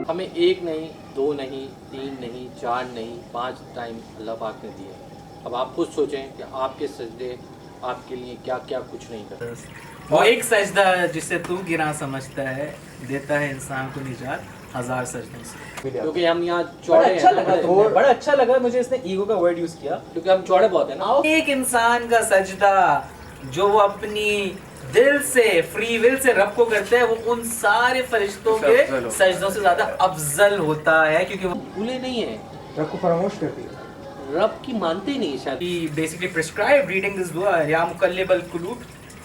हमें एक नहीं, दो नहीं, तीन नहीं, चार नहीं, 5 टाइम अल्लाह पाक ने दिए। अब आप खुद सोचें कि आपके सजदे आपके लिए क्या-क्या कुछ नहीं करते। वो एक सजदा जिसे तू गिरा समझता है देता है इंसान को निजात हजार सजदों से। क्योंकि हम यहाँ बड़ा चौड़े अच्छा हैं ना, लगा, बड़ा अच्छा लगा मुझे इसने ईगो का वर्ड यूज किया। क्योंकि हम चौड़े बहुत हैं ना। एक इंसान का सजदा जो वो अपनी दिल से फ्री विल से रब को करते हैं, वो उन सारे फरिश्तों के सजदों से ज्यादा अफजल होता है, क्योंकि वो भूले नहीं है, रब को फरामोश कर दिया। रब की मानते ही नहीं शायद। बेसिकली प्रिस्क्राइब रीडिंग दिस दुआ या मुकल्लिबल कुलूब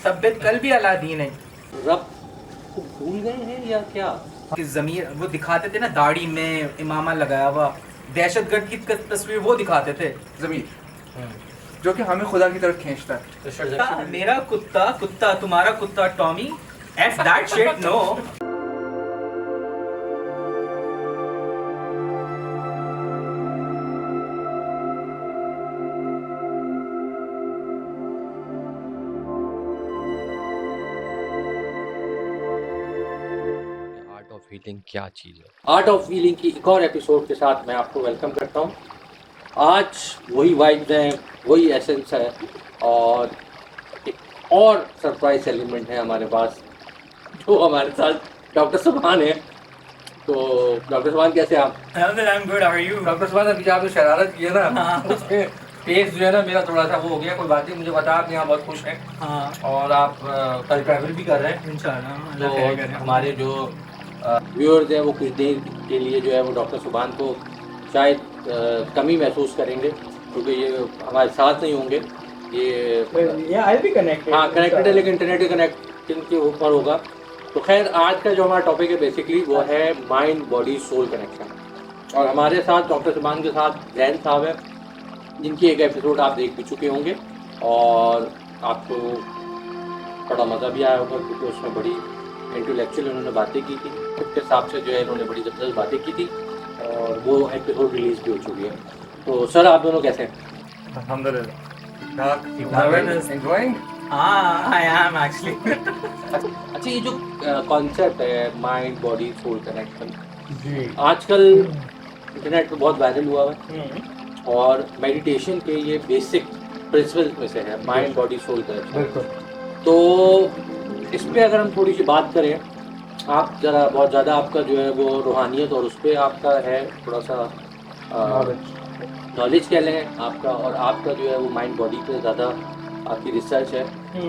सब्बित कल्बी अला दीन। रब को भूल गए हैं या क्या? कि जमीर वो दिखाते थे ना, दाढ़ी में इमामा लगाया हुआ दहशतगर्द की तस्वीर वो दिखाते थे। जमीर जो कि हमें खुदा की तरफ खींचता है। मेरा कुत्ता कुत्ता तुम्हारा कुत्ता Tommy F that shit no. Art of healing क्या चीज़ है? आर्ट ऑफ हीलिंग की एक और एपिसोड के साथ मैं आपको वेलकम करता हूँ। आज वही वाइब्स हैं, वही एसेंस है और एक और सरप्राइज एलिमेंट है हमारे पास, जो हमारे साथ डॉक्टर सुभान है। तो डॉक्टर सुभान कैसे आप? I'm good, how are you? Doctor सुभान अभी आपने शरारत की है ना, हाँ। उसमें फेस जो है ना मेरा थोड़ा सा वो हो गया। कोई बात नहीं, मुझे पता आप यहाँ बहुत खुश हैं हाँ और आप कल ट्रैवल भी कर रहे हैं। इंशाल्लाह अल्लाह खैर करे। तो हमारे जो व्यूअर्स हैं वो कुछ देर के लिए जो है वो डॉक्टर सुभान को शायद कमी महसूस करेंगे, क्योंकि ये हमारे साथ नहीं होंगे। ये I'll be connected. हाँ कनेक्टेड है, लेकिन इंटरनेट कनेक्शन के ऊपर होगा। तो खैर आज का जो हमारा टॉपिक है बेसिकली वो है माइंड बॉडी सोल कनेक्शन। और हमारे साथ डॉक्टर सुभान के साथ जैन साहब है, जिनकी एक एपिसोड आप देख भी चुके होंगे और आपको बड़ा मज़ा भी आया होगा, क्योंकि उसमें बड़ी इंटेलेक्चुअल उन्होंने बातें की थी। उसके हिसाब से जो है इन्होंने बड़ी ज़बरदस्त बातें की थी और वो एपिसोड रिलीज़ भी हो चुकी है। तो सर आप दोनों कैसे हैं? Enjoying? हाँ I am actually। अच्छा, ये जो कॉन्सेप्ट है माइंड बॉडी सोल कनेक्शन जी। आजकल इंटरनेट पे बहुत वायरल हुआ है और मेडिटेशन के ये बेसिक प्रिंसिपल्स में से है माइंड बॉडी सोल कनेक्शन। बिल्कुल। तो इस पे अगर हम थोड़ी सी बात करें, आप ज़रा बहुत ज़्यादा आपका जो है वो रूहानियत और उस पर आपका है थोड़ा सा नॉलेज कह लें आपका, और आपका जो है वो माइंड बॉडी पे ज़्यादा आपकी रिसर्च है।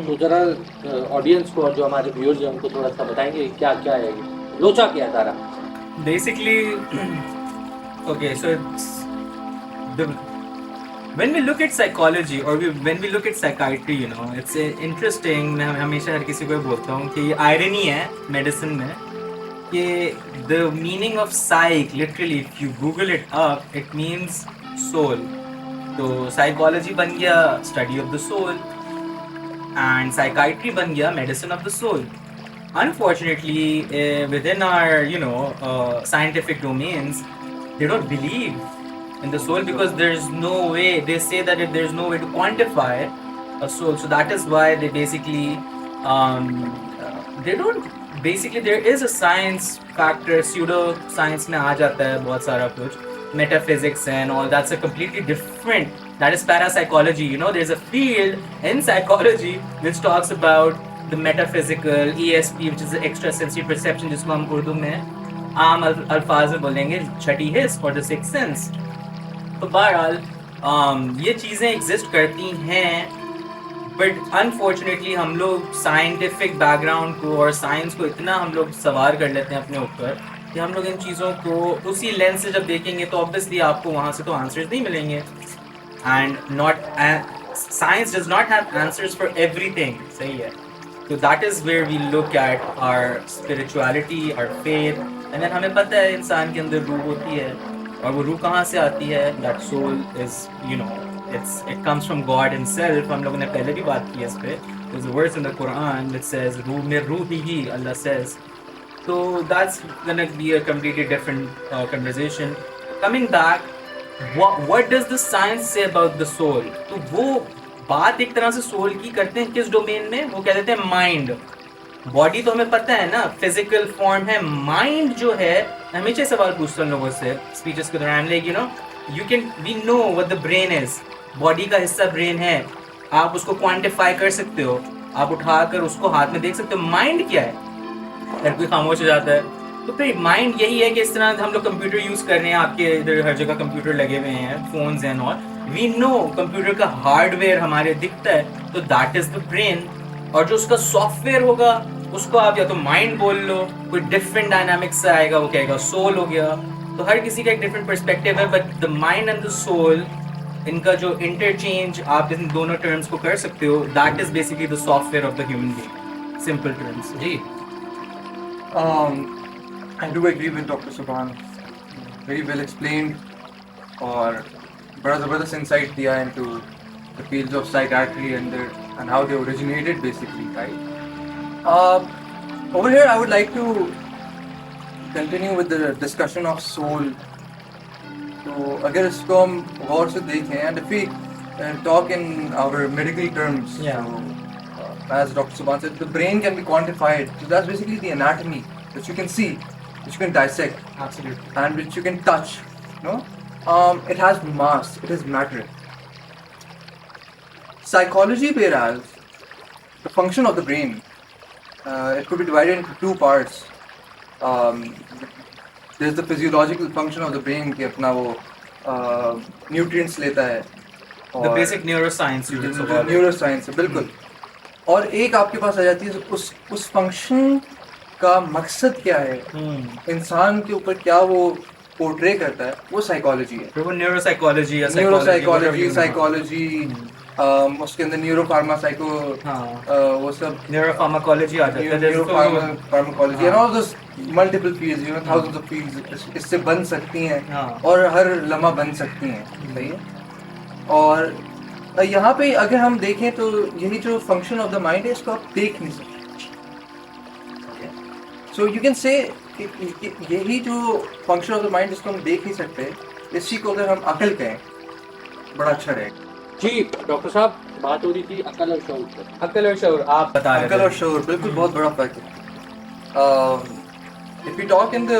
तो ज़रा ऑडियंस को और जो हमारे व्यूअर्स हैं उनको थोड़ा सा बताएंगे क्या क्या है, लोचा क्या है सारा। Basically, okay, so it's the when we look at psychology or when we look at psychiatry, you know, it's interesting. मैं हमेशा हर किसी को बोलता हूँ कि irony है मेडिसिन में कि the meaning of psych literally if you Google it up it means soul. तो psychology बन गया study of the soul and psychiatry बन गया medicine of the soul. Unfortunately, within our scientific domains, they don't believe in the soul because there's no way. They say that if there's no way to quantify a soul, so that is why they basically they don't. Basically, there is a science factor. Pseudo science में आ जाता है बहुत सारा कुछ, metaphysics and all. That's a completely different. That is parapsychology. You know, there's a field in psychology which talks about the metaphysical, ESP, which is the extrasensory perception, जिसको हम उर्दू में आम अल्फाज में बोलेंगे छठी हिस्स और the sixth sense। तो बहरहाल ये चीज़ें एग्जिस्ट करती हैं, बट अनफॉर्चुनेटली हम लोग साइंटिफिक बैकग्राउंड को और साइंस को इतना हम लोग सवार कर लेते हैं अपने ऊपर कि हम लोग इन चीज़ों को उसी लेंस से जब देखेंगे तो ऑब्वियसली आपको वहाँ से तो आंसर्स नहीं मिलेंगे। And science does not have answers for everything, सही है। So that is where we look at our spirituality, our faith, and then हमें पता है इंसान के अंदर रूह होती है और वो रूह कहाँ से आती है। That soul is, you know, it comes from God Himself। हम लोगों ने पहले भी बात की है इस पे। There's a verse in the Quran that says रूह में रूह ही, Allah says। So that's gonna be a completely different conversation. Coming back, what does the science say about the soul? तो वो बात एक तरह से सोल की करते हैं किस डोमेन में, वो कह देते हैं माइंड। बॉडी तो हमें पता है ना, फिजिकल फॉर्म है, माइंड जो है, हमेशा सवाल पूछता हूँ लोगों से स्पीचेस के दौरान, like you can we know what the brain is, body का हिस्सा ब्रेन है, आप उसको क्वांटिफाई कर सकते हो, आप उठाकर उसको हाथ में देख सकते हो। माइंड क्या है? हर कोई खामोश हो जाता है। तो फिर माइंड यही है कि इस तरह हम लोग कंप्यूटर यूज कर रहे हैं, आपके इधर हर जगह कंप्यूटर लगे हुए हैं, phones and all, we know computer का हार्डवेयर हमारे दिखता है, तो दैट इज द ब्रेन। और जो उसका सॉफ्टवेयर होगा उसको आप या तो माइंड बोल लो, कोई डिफरेंट डायनामिक्स से आएगा, वो कहेगा सोल हो गया। तो हर किसी का एक डिफरेंट पर्सपेक्टिव है, but the mind and the soul, इनका जो इंटरचेंज आप इन दोनों टर्म्स को कर सकते हो, that is basically the software of the human being, simple terms. जी I do agree with Dr. Subhan. Very well explained और बड़ा ज़बरदस्त insight दिया into the fields of psychiatry and how they originated basically, right? Over here I would like to continue with the discussion of soul. तो अगर इसको हम गौर से देखें, and if we talk in our medical terms, Yeah. so, as Dr. Subhan said, the brain can be quantified. So that's basically the anatomy which you can see, which you can dissect, Absolutely. and which you can touch. No, it has mass. It is matter. Psychology, whereas the function of the brain, it could be divided into two parts. There's the physiological function of the brain कि अपना वो nutrients लेता है. The basic neuroscience you would call it. Neuroscience है बिल्कुल. और एक आपके पास आ जाती है उस फंक्शन का मकसद क्या है, इंसान के ऊपर क्या वो पोर्ट्रे करता है, वो साइकोलॉजी है. फिर वो न्यूरोसाइकोलॉजी या न्यूरोसाइकोलॉजी, साइकोलॉजी, उसके अंदर न्यूरोफार्मा साइको, वो सब न्यूरोफार्माकोलॉजी आ जाता है. Neuropharmacology and all this multiple fields, you know, thousands of fields इससे बन सकती हैं. हाँ. और हर लम्हा बन सकती हैं. सही है. और यहाँ पे अगर हम देखें तो यही जो फंक्शन ऑफ द माइंड है, इसको आप देख नहीं सकते. सो यू कैन से यही जो फंक्शन ऑफ द माइंड जिसको हम देख नहीं सकते, इसी को अगर हम अकल कहें, बड़ा अच्छा रहेगा. जी डॉक्टर साहब, बात हो रही थी अकल और शऊर पर. अकल और शऊर आप बता रहे अकल थे. और शऊर बिल्कुल बहुत बड़ा फर्क है. If you talk in the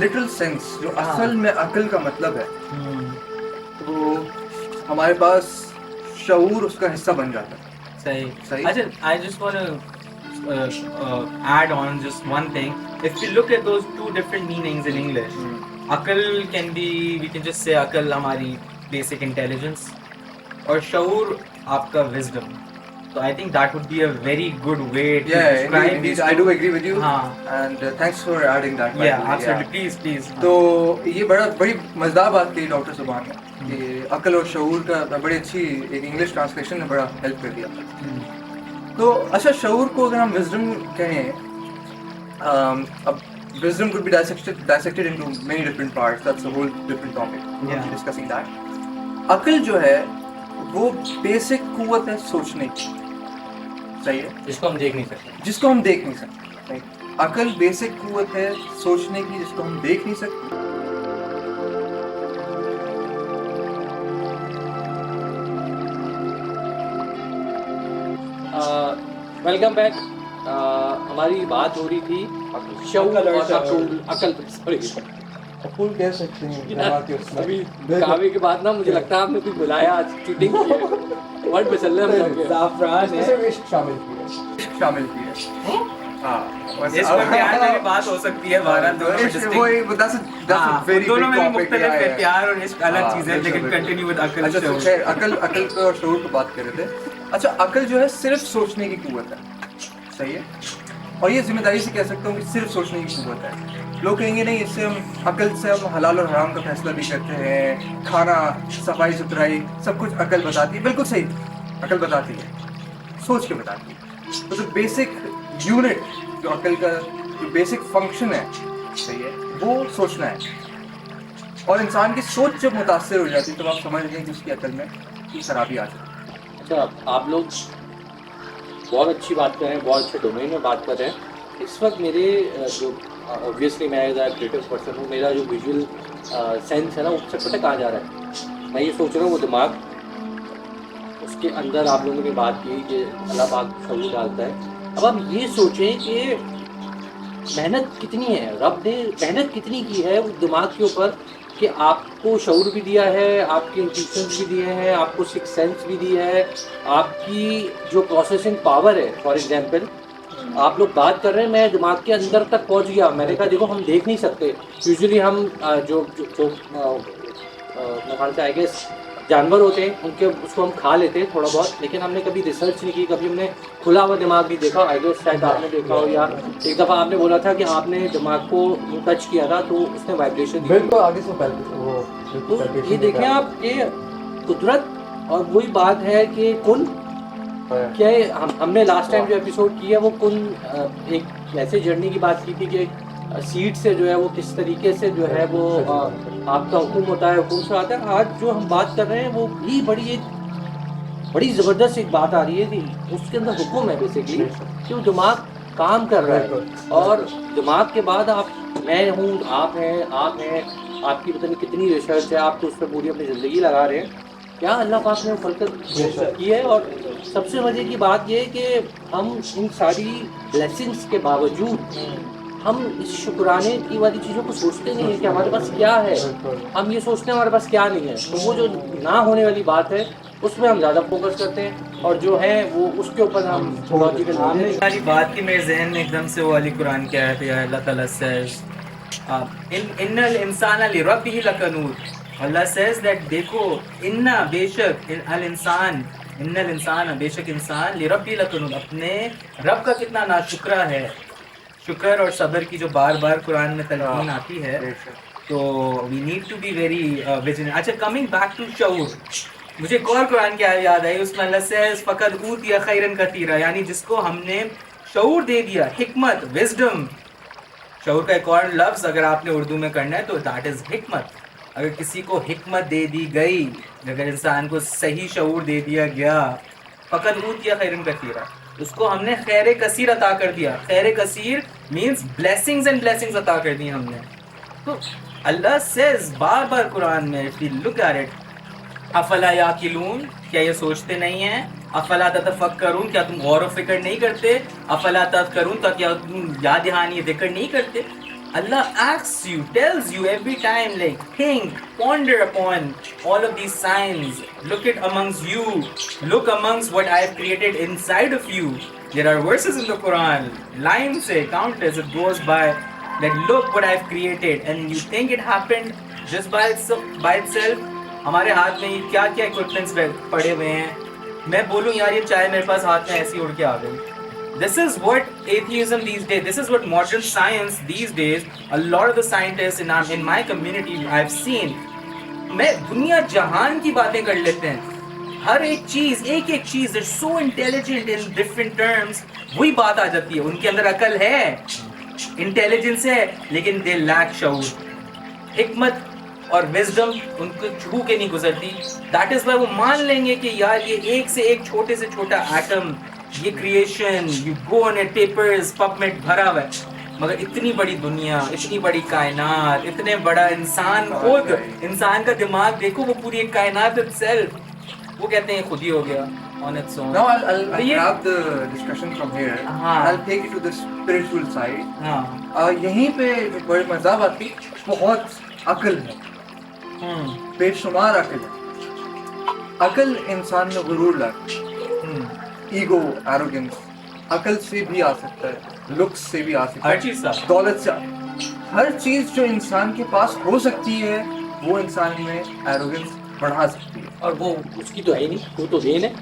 literal sense, जो असल में अकल का मतलब है, तो हमारे पास शऊर उसका हिस्सा बन जाता है. सही. अच्छा, I just want to add on just one thing. If we look at those two different meanings in English, akal can be, we can just say akal हमारी basic intelligence, और शऊर आपका wisdom. So I think that would be a very good way to describe indeed, these I two. do agree with you. हाँ. And thanks for adding that. by Yeah, the way, absolutely. yeah. Please. तो ये बड़ी मजेदार बात कही doctor सुभान ने कि अकल और शऊर का बड़ी अच्छी एक इंग्लिश ट्रांसलेशन ने बड़ा हेल्प कर दिया. तो अच्छा, शऊर को अगर हम विजडम कहें, अब wisdom could be dissected into many different parts. That's a whole different topic. We'll be discussing that. अकल जो है वो बेसिक कुव्वत है सोचने की. सही है. जिसको हम देख नहीं सकते. जिसको हम देख नहीं सकते. Right? अकल बेसिक कुव्वत है सोचने की, जिसको हम देख नहीं सकते. Welcome back. हमारी बात हो रही थी शऊर और अकल पर. सॉरी, फुल कह सकते हैं. अभी कावे के बाद ना मुझे लगता है आपने कुछ बुलाया, आज चीटिंग की है. वर्ड पे चल रहे हैं. ज़ाफ़रान है. शामिल की है. हाँ, इस पर प्यार में भी बात हो सकती है. भारत दोनों में distinct. हाँ, दोनों में भी मुख्तलिफ है. प्यार और इश्क अलग चीज़ है, लेकिन कंटिन्यू विद अकल. अच्छा, तो खैर अकल पे और शऊर पे बात कर रहे थे. अच्छा, अकल जो है सिर्फ सोचने की कुव्वत है. सही है. और ये जिम्मेदारी से कह सकता हूँ कि सिर्फ सोचने की कुव्वत है. लोग कहेंगे नहीं, इससे हम अकल से हम हलाल और हराम का फैसला भी करते हैं, खाना, सफाई सुथराई, सब कुछ अकल बताती है. बिल्कुल सही, अकल बताती है, सोच के बताती है. तो जो बेसिक यूनिट, जो अकल का जो बेसिक फंक्शन है, सही है, वो सोचना है. और इंसान की सोच जब मुतासर हो जाती है, तो आप समझ लें कि उसकी अकल में खराबी आ जाती है. अच्छा, आप लोग बहुत अच्छी बात कर रहे हैं, बहुत अच्छे डोमेन में बात कर रहे हैं. इस वक्त मेरे जो ऑब्वियसली मैं एज अ क्रिएटिव पर्सन हूँ, मेरा जो विजुअल सेंस है ना, वो सबसे पता कहाँ जा रहा है. मैं ये सोच रहा हूँ वो दिमाग, के अंदर आप लोगों ने बात की कि अल्लाह पाक शऊर डालता है। अब आप ये सोचें कि मेहनत कितनी है, रब ने मेहनत कितनी की है उस दिमाग के ऊपर कि आपको शऊर भी दिया है, आपके इंट्यूशंस भी दिए हैं, आपको सिक्स सेंस भी दी है, आपकी जो प्रोसेसिंग पावर है। फॉर एग्जांपल आप लोग बात कर रहे हैं, मैं दिमाग के अंदर तक पहुंच गया। मैंने कहा देखो हम देख नहीं सकते, यूजुअली हम मेरे ख्याल से आई गेस जानवर होते हैं उनके उसको हम खा लेते हैं थोड़ा बहुत, लेकिन हमने कभी रिसर्च नहीं की, कभी हमने खुला हुआ दिमाग नहीं देखा। आई गेस शायद आपने देखा हो, या एक दफ़ा आपने बोला था कि आपने दिमाग को टच किया था तो उसने वाइब्रेशन दी। बिल्कुल आगे से पहले वो तो ये देखें आप कि कुदरत, और वही बात है कि कुन क्या है, हमने लास्ट टाइम जो एपिसोड किया वो कुन एक ऐसे जर्नी की बात की थी कि सीड से जो है वो किस तरीके से जो है वो आपका हुक्म होता है, हुक्म से आता है। आज जो हम बात कर रहे हैं वो भी बड़ी ज़बरदस्त एक बात आ रही है कि उसके अंदर हुक्म है बेसिकली कि वो दिमाग काम कर रहा है, और दिमाग के बाद मैं हूँ, आप हैं, आपकी पता नहीं कितनी रिसर्च है, आप तो उस पर पूरी अपनी ज़िंदगी लगा रहे हैं। क्या अल्लाह पाक ने खलकत की है। और सबसे मज़े की बात ये है कि हम इन सारी ब्लेसिंग्स के बावजूद हम इस शुक्राने की वाली चीज़ों को सोचते नहीं है कि हमारे पास क्या है, हम ये सोचते हैं हमारे पास क्या नहीं है। तो वो जो ना होने वाली बात है उसमें हम ज़्यादा फोकस करते हैं, और जो है वो उसके ऊपर हम लॉजिकल सारी बात की मेरे जहन में एकदम से वो वाली कुरान की आयत है, अल्लाह ताला says इन्नल इंसान लिरब्बिही लकनूद। अल्लाह says that देखो इन्ना बेशक इन्नल इंसान बेशक इंसान लिरब्बिही लकनूद, अपने रब का कितना नाशुक्रा है। शुक्र और सब्र की जो बार बार कुरान में तलकीन आती है, तो we need to be very vigilant. अच्छा, कमिंग बैक टू शऊर, मुझे एक और कुरान की आयत याद आई, उसमें अल्लाह से फ़क़द ऊतिया खैरन कतीरा, यानी जिसको हमने शऊर दे दिया, हिकमत, विजडम। शऊर का एक और लफ्ज़ अगर आपने उर्दू में करना है तो दैट इज़ हिकमत। अगर किसी को हिकमत दे दी गई, अगर इंसान को सही शऊर दे दिया गया, फ़क़द ऊतिया खैरन कतीरा, उसको हमने खैर कसीर अता कर दिया। खैर कसीर मीन्स ब्लेसिंग्स एंड ब्लेसिंग्स अता कर दी हमने। तो अल्लाह सेज बार बार कुरान में, if you look at it, अफला याकिलून, क्या ये सोचते नहीं हैं? अफला ततफक्करून, क्या तुम गौर व फिक्र नहीं करते? अफला तज़क्करून, तो क्या तुम याद दहानी फिक्र नहीं करते? Allah asks you, tells you every time, like, think, ponder upon all of these signs. Look at amongst you. Look amongst what I have created inside of you. There are verses in the Quran, lines say, countless, it goes by, that look what I have created. And you think it happened just by itself? हमारे हाथ में ये क्या क्या equipments पड़े हुए हैं। मैं बोलूँ यार ये चाय मेरे पास हाथ में ऐसी उड़ के आ गई। This is what atheism these days, this is what modern science these days, a lot of the scientists in my community I've seen, मैं दुनिया जहान की बातें कर लेते हैं, हर एक चीज़ they're so intelligent in different terms, वही बात आ जाती है, उनके अंदर अकल है, इंटेलिजेंस है, लेकिन they lack शऊर, हिकमत और विजडम उनको छू के नहीं गुजरती। दैट इज़ वाई वो मान लेंगे कि यार ये एक से एक छोटे से छोटा एटम, ये creation, you go on it, papers PubMed भरा हुआ है, मगर इतनी बड़ी दुनिया, इतनी बड़ी कायनात, इतने बड़ा इंसान, खुद इंसान का दिमाग देखो, वो पूरी एक कायनात itself, वो कहते हैं खुद ही हो गया on its own. Now I'll grab the discussion from here. I'll take it to the spiritual side. यहीं पे बड़ी मज़ा बात थी, बहुत अकल है, बेशुमार अकल है। अकल इंसान में गुरूर लाती, ईगो, एरोगेंस, अकल से भी आ सकता है, लुक्स से भी आ सकता है, हर चीज़ से, दौलत से, हर चीज़ जो इंसान के पास हो सकती है वो इंसान में एरोगेंस बढ़ा सकती है, और वो उसकी तो है नहीं, वो तो देन है।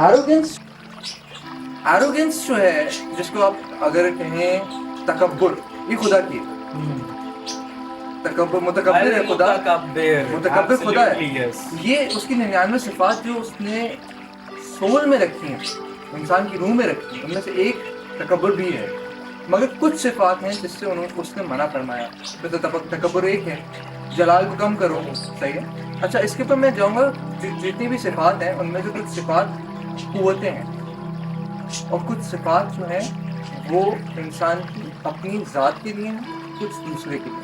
एरोगेंस जो है, जिसको आप अगर कहें तकब्बुर, ये खुदा की है। तकब्बुर, मुतकब्बिर है खुदा, मुतकब्बिर खुदा है। ये उसकी 99 सिफात जो उसने सोल में रखी हैं, इंसान की रूह में रखी हैं, उनमें से एक तकब्बुर भी है, मगर कुछ सिफात हैं जिससे उसने मना फरमाया। तो तकब्बुर एक है, जलाल को कम करो, सही है। अच्छा, इसके ऊपर मैं जाऊँगा, जितनी भी सिफात हैं उनमें से कुछ सिफात कुव्वतें हैं, और कुछ सिफात जो हैं वो इंसान की अपनी ज़ात के लिए हैं, कुछ दूसरे के लिए।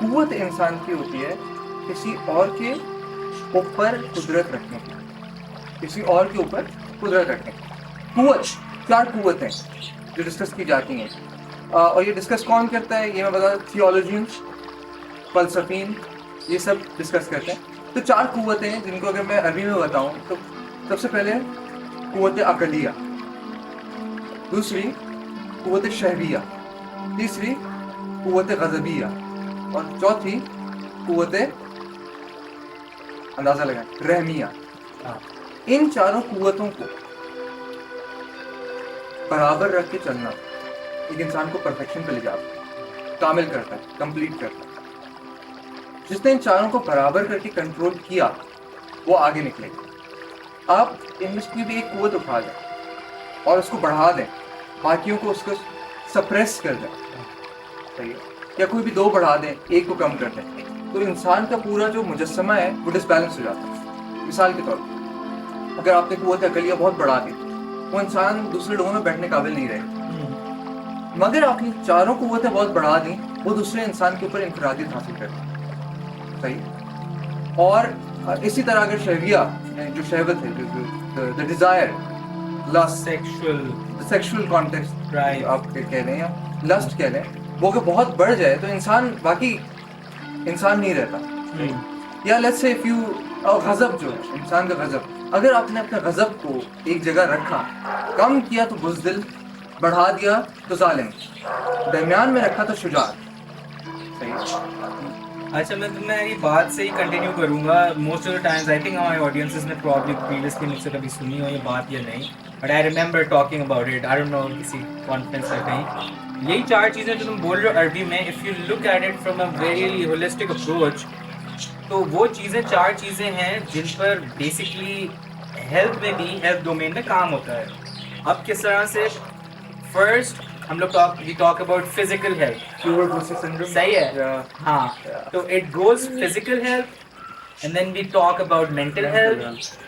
कुव्वत इंसान की होती है किसी और के ऊपर कुदरत रखने की, किसी और के ऊपर कुदरत रखें। कुव्वत, 4 कुव्वतें जो डिस्कस की जाती हैं, और ये डिस्कस कौन करता है ये मैं बता, थियोलॉजियंस, फलसफीन, ये सब डिस्कस करते हैं। तो 4 कुव्वतें हैं जिनको अगर मैं अरबी में बताऊं तो सबसे पहले कुव्वत अकलिया, दूसरी कुव्वत शहरिया, तीसरी कुव्वत गज़बिया और चौथी कुव्वत अंदाज़ा लगाएं रहमिया। इन चारों कुव्वतों को बराबर रख के चलना एक इंसान को परफेक्शन पे ले जाता है, कामिल करता है, कंप्लीट करता है। जिसने इन चारों को बराबर करके कंट्रोल किया वो आगे निकलेगा। आप इनमें की भी एक कुव्वत उठा दें और उसको बढ़ा दें, बाकियों को उसको सप्रेस कर दें, सही है, या कोई भी 2 बढ़ा दें, 1 को कम कर दें, तो इंसान का पूरा जो मुजस्समा है वो डिसबैलेंस हो जाता है। मिसाल के तौर पर अगर आपने कुव्वत अकलिया बहुत बढ़ा दी, वो इंसान दूसरे लोगों में बैठने काबिल नहीं रहेगा। मगर आपने चारों कुव्वतें बहुत बढ़ा दी, वो दूसरे इंसान के ऊपर इंफरादियत हासिल कर दी, सही। और इसी तरह अगर शहरिया जो शहवत है, the desire, lust, sexual context, Right. आप कह लें या लस्ट कह लें, वो अगर बहुत बढ़ जाए तो इंसान बाकी इंसान नहीं रहता। या लेट्स से इफ यू, गज़ब जो है इंसान का गज़ब, अगर आपने अपने गज़ब को एक जगह रखा, कम किया तो बुज़दिल, बढ़ा दिया तो जालिम, दरमियान में रखा तो शुजाअत, सही। अच्छा, मैं तुम्हारी बात से ही कंटिन्यू करूंगा। Most of the times I think हमारे ऑडियंसेस ने प्रॉब्ली प्रीवियसली मुझसे कभी सुनी हो ये बात या नहीं, but I remember talking about it, I don't know किसी कॉन्फ्रेंस में कहीं। यही 4 चीज़ें जो तुम बोल रहे हो अरबी में, if you look at it from a very holistic approach, तो वो चीज़ें 4 चीज़ें हैं जिन पर बेसिकली हेल्थ में भी, हेल्थ डोमेन में काम होता है। अब किस तरह से, फर्स्ट हम लोग we talk about physical health, pure pussy syndrome, सही है, Yeah. हाँ। तो it goes physical health, and then we talk about mental health,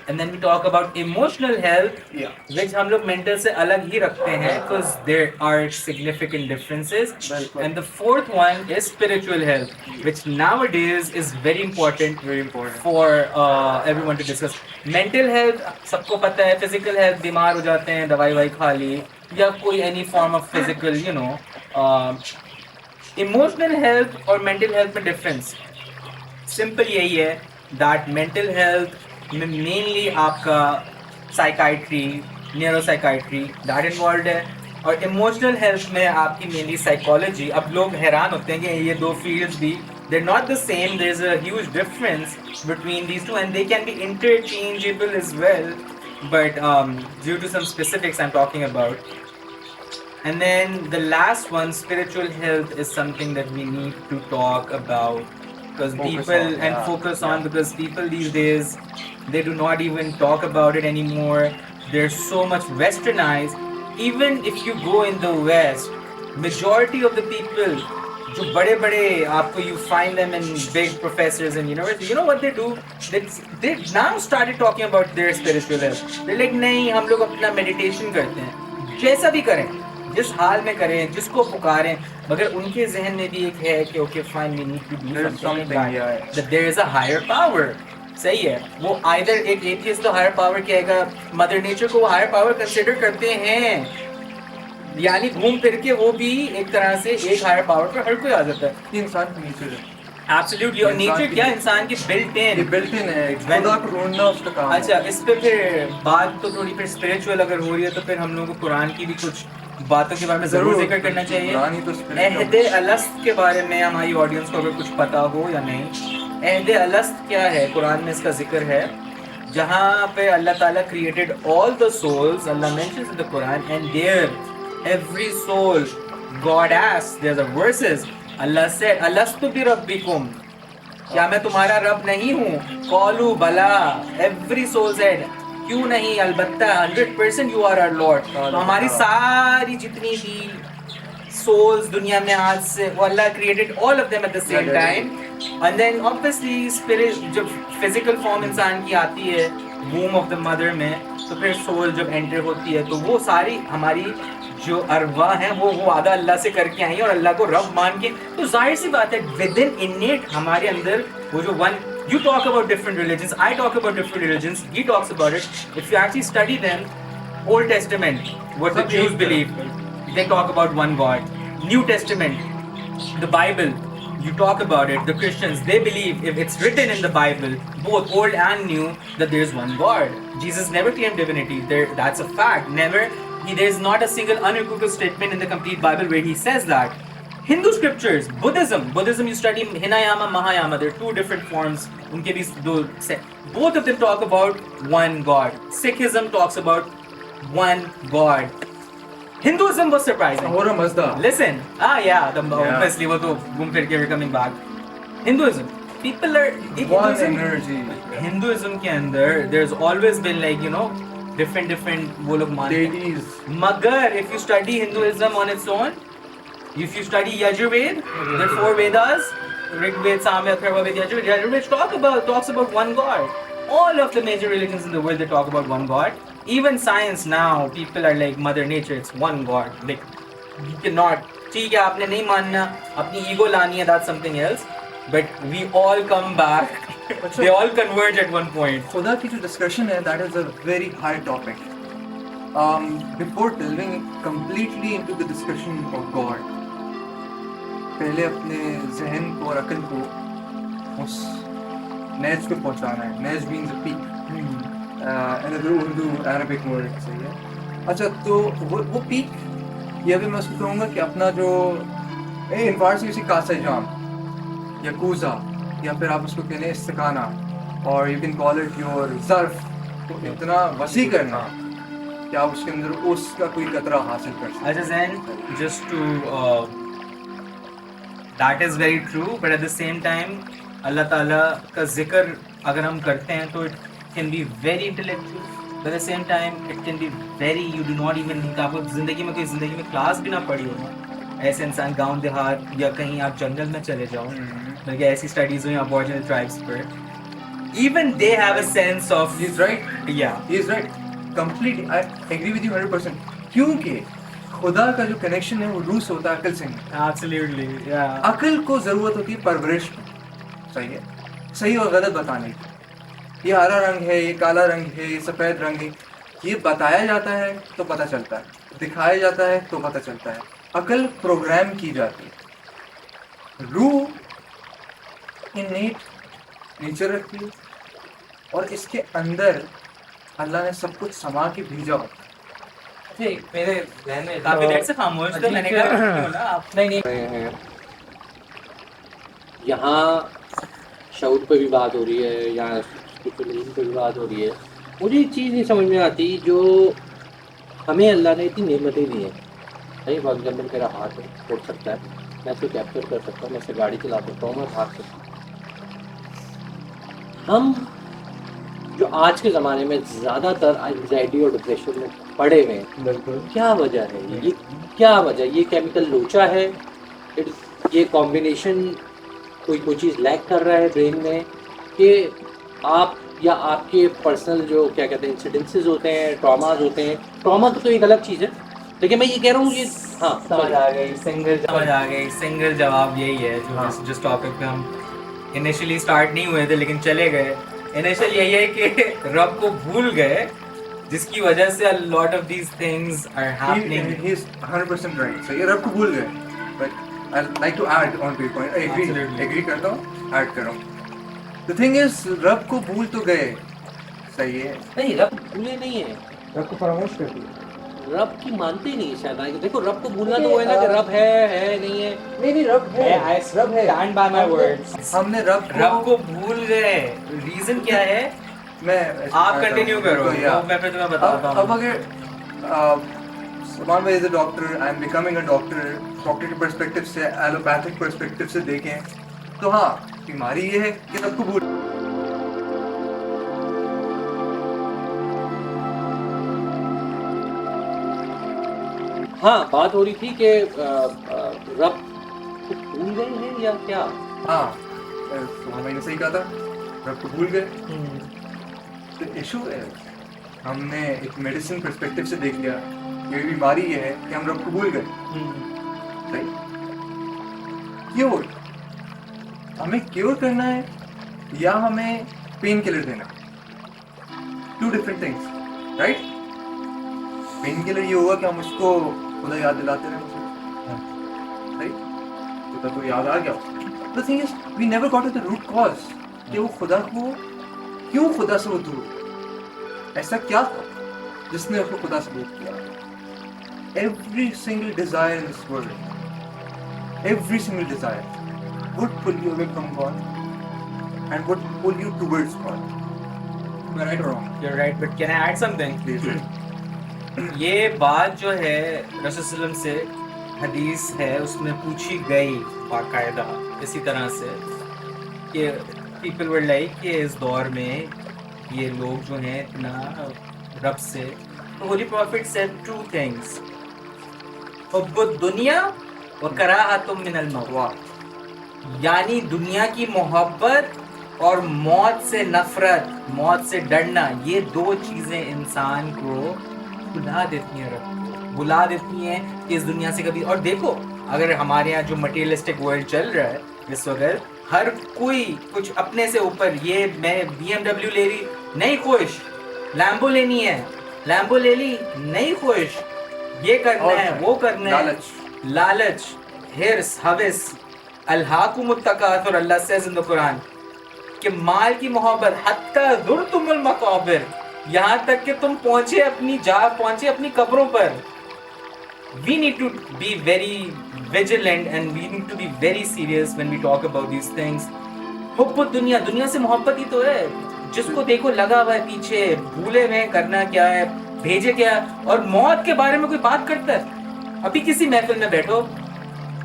and then we talk about emotional health, Yeah. which हम लोग mental से अलग ही रखते हैं because there are significant differences. बिल्कुल। And the fourth one is spiritual health, which nowadays is very important for everyone to discuss. Mental health सबको पता है, physical health बीमार हो जाते हैं, दवाई वाई खा ली, या कोई any form of physical, you know, emotional health और mental health में difference सिंपल यही है that mental health में mainly आपका psychiatry, neuropsychiatry that involved है, और emotional health में आपकी mainly psychology। अब लोग हैरान होते हैं कि ये 2 fields भी they're not the same, there's a huge difference between these two and they can be interchangeable as well, but due to some specifics I'm talking about. And then the last one, spiritual health, is something that we need to talk about because focus on, because people these days they do not even talk about it anymore. They're so much westernized. Even if you go in the West, majority of the people जो बड़े बड़े आपको you find them in big professors in university, you know what they do? They now started talking about their spiritual health. They're like, नहीं, हम लोग अपना meditation करते हैं, जैसा भी करें, जिस हाल में करें, जिसको पुकारें, मगर उनके जहन में भी एक है कि okay fine, we need to do something, that there is a higher power. सही है, वो आइदर एक एथियस्ट तो हायर पावर कहेगा, मदर नेचर को वो हायर पावर कंसिडर करते हैं, यानी घूम फिर के वो भी एक तरह से एक हायर पावर पर हर कोई आ जाता है। ये इंसान की नेचर है। एब्सोल्युटली, और नेचर क्या, इंसान की बिल्ट इन है, खुदा को ढूंढना उसका काम है। अच्छा, इस पे फिर बात तो थोड़ी फिर स्पिरिचुअल अगर हो रही है तो फिर हम लोगों को कुरान की भी कुछ बातों के बारे में जरूर जिक्र करना चाहिए। अहद अलस्त के बारे में हमारी ऑडियंस को अगर कुछ पता हो या नहीं, अहद अलस्त क्या है, कुरान में इसका जिक्र है, जहाँ पे अल्लाह ताला created all the souls, Allah mentions in the Quran, and there every soul God asked, there are verses, Allah said अलस्तु बिरब्बिकुम, क्या मैं तुम्हारा रब नहीं हूँ? कौलू बला, एवरी सोल सेड, क्यों नहीं, अलबत्ता 100% यू आर आवर लॉर्ड। तो हमारी सारी जितनी भी सोल्स दुनिया में आज से, वो Allah created all of them at the same time, and then obviously spirit जब फिजिकल फॉर्म इंसान की आती है वूम ऑफ द मदर में, तो फिर सोल जब एंटर होती है तो वो सारी हमारी जो अरवा हैं वो वादा अल्लाह से करके आई और अल्लाह को रब मान के, तो जाहिर सी बात है विद इन इनेट हमारे अंदर वो जो one You talk about different religions, I talk about different religions, he talks about it. If you actually study them, Old Testament, what the सब Jews एक believe, they talk about one God. New Testament, the Bible, you talk about it. The Christians, they believe if it's written in the Bible, both Old and New, that there's one God. Jesus never claimed divinity. That's a fact. Never. There's not a single unequivocal statement in the complete Bible where he says that. Hindu scriptures, Buddhism you study Hinayama, Mahayama, they're two different forms. उनके भी दो both of them talk about one God. Sikhism talks about one God. Hinduism was surprising. Ahura Mazda. Listen, obviously वो तो घूम फिर के we're coming back. Hinduism, people are One energy. Hinduism के अंदर there's always been like different वो लोग मानते हैं. Deities. मगर if you study Hinduism on its own, if you study Yajurved, the 4 Vedas, Rig Ved, Samved, Atharva Ved, Yajurved, Yajurved talks about one God. All of the major religions in the world, they talk about one God. Even science now, people are like Mother Nature, it's one God. Like, you cannot, ठीक है आपने नहीं मानना, अपनी ego लानी है, that's something else. But we all come back, they all converge at one point. खुदा की जो discussion है, that is a very high topic. Before delving completely into the discussion of God, पहले अपने जहन को और अकल को उस नेज पे पहुंचाना है. Naz means a peak. Another Urdu Arabic word, सही है. अच्छा, तो वो peak, या फिर मैं उसको कहूँगा कि अपना जो in Farsi उसी कासा जाम या कूजा, या फिर आप उसको कहने इस्तिकाना, और you can call it your ज़र्फ, तो इतना वसी करना कि आप उसके अंदर उसका कोई कतरा हासिल कर सकें. As a Zen, just to that is very true, but at the same time Allah Ta'ala का जिक्र अगर हम करते हैं तो it can be very intellectual, but at the same time it can be very, you do not even need, आपको ज़िंदगी में क्लास भी ना पढ़ी हो, ऐसे इंसान गांव देहात या कहीं आप जंगल में चले जाओ, मतलब ऐसी स्टडीज हुई अबॉरिजिनल ट्राइब्स पर, even they have a sense of, He is right. yeah, He is right. Completely. I agree with you 100%. क्योंकि खुदा का जो कनेक्शन है वो रूस होता है अकल से नहीं. absolutely, yeah. अकल को जरूरत होती है परवरिश की. सही है, सही और गलत बताने की. ये हरा रंग है, ये काला रंग है, ये सफेद रंग है, ये बताया जाता है तो पता चलता है, दिखाया जाता है तो पता चलता है. अकल प्रोग्राम की जाती है. रूह इनेट नेचर रखती है और इसके अंदर अल्लाह ने सब कुछ समा के भेजा होता है. मेरे ध्यान में काफी देर से खामोश तो मैंने कहा क्यों ना आप नहीं हैं. यहाँ शऊर पे भी बात हो रही है, यहाँ स्पिरिचुअलिज्म पे भी बात हो रही है. मुझे एक चीज़ नहीं समझ में आती, जो हमें अल्लाह ने इतनी नेमतें दी हैं. भाई फॉर एग्जाम्पल मेरा हाथ उड़ सकता है, मैं इसे कैप्चर कर सकता हूँ, मैं इसे गाड़ी चला सकता हूँ, मैं भाग सकता हूँ. हम जो आज के ज़माने में ज़्यादातर एंग्जाइटी और डिप्रेशन में पड़े हुए हैं, बिल्कुल. क्या वजह है? ये क्या वजह? ये केमिकल लोचा है, ये कॉम्बिनेशन कोई चीज़ लैक कर रहा है ब्रेन में, कि आप या आपके पर्सनल जो क्या कहते हैं इंसिडेंसेस होते हैं, ट्रॉमाज होते हैं. ट्रॉमा तो एक अलग चीज़ है, लेकिन मैं ये कह रहा हूँ ये समझ आ गई सिंगल जवाब यही है जो जिस टॉपिक पे हम इनिशियली स्टार्ट नहीं हुए थे लेकिन चले गए. इनिशियल यही है कि रब को भूल गए, जिसकी वजह से a lot of these things are happening. He is 100% right. सही है, रब को भूल गए. But I'd like to add on to your point. I agree. Absolutely. Agree करता हूँ, add कर रहा हूँ. The thing is, रब को भूल तो गए. सही है. नहीं, रब भूले नहीं है, रब को फरामोश कर दिया. रब की मानते ही नहीं शायद. देखो रब को भूलना तो वो है ना कि रब है नहीं है. नहीं रब है. I stand by my words. हमने रब को भूल गए. रीजन क्या है? मैं आप कंटिन्यू करो, मैं फिर तुम्हें बताता हूँ. अब अगर सलमान भाई is a doctor, I am becoming a doctor, doctor के पर्सपेक्टिव से, एलोपैथिक पर्सपेक्टिव से देखें तो हाँ, बीमारी ये है कि सबको भूल. हाँ, बात हो रही थी कि रब को भूल गए हैं या क्या? हाँ, मैंने सही कहा था, रब को भूल गए. तो इशू है, हमने एक मेडिसिन पर्सपेक्टिव से देख लिया ये बीमारी ये है कि हम रब को भूल गए. सही. क्योर, हमें क्योर करना है या हमें पेन किलर देना, two different things, right? Pain killer ये होगा कि हम उसको खुदा याद दिलाते रहे उसे, राइट? तो याद आ गया। The thing is we never got at the root cause कि वो खुदा को क्यों, खुदा से वो दूर, ऐसा क्या था जिसने उसको खुदा से दूर किया? Every single desire in this world, every single desire would pull you away from God and would pull you towards God. Am I right or wrong? You're right, but can I add something? Please. ये बात जो है रसूल सल्लल्लाहु अलैहि वसल्लम से हदीस है उसमें पूछी गई बाकायदा इसी तरह से कि पीपल वर लाइक कि इस दौर में ये लोग जो हैं इतना रब से, तो holy prophet said two things, हुब्बुद दुनिया व कराहतुम मिनल मौत, यानी दुनिया की मोहब्बत और मौत से नफरत, मौत से डरना, ये दो चीजें इंसान को बुला देती हैं, रब को बुला देती हैं कि इस दुनिया से कभी। और देखो अगर हमारे यहाँ जो मटेरियलिस्टिक वर्ल्ड चल रहा है इस वक्त, हर कोई कुछ अपने से ऊपर, ये मैं BMW ले ली नहीं खुश, लैम्बो लेनी है लैम्बो ले ली नहीं खुश, ये करना है वो करना है, लालच, हिर्स, हविस, अल्हाकुमुत तकासुर, Allah says in the Quran कि माल की मोहब्बत, हत्ता ज़ुरतुमुल मक़ाबिर, यहाँ तक कि तुम पहुंचे अपनी कब्रों पर। We need to be very vigilant and we need to be very serious when we talk about these things. हुब्बुद दुनिया, दुनिया से मोहब्बत ही तो है, जिसको देखो लगा हुआ है पीछे, भूले हुए करना क्या है, भेजे क्या, और मौत के बारे में कोई बात करता है? अभी किसी महफिल में बैठो,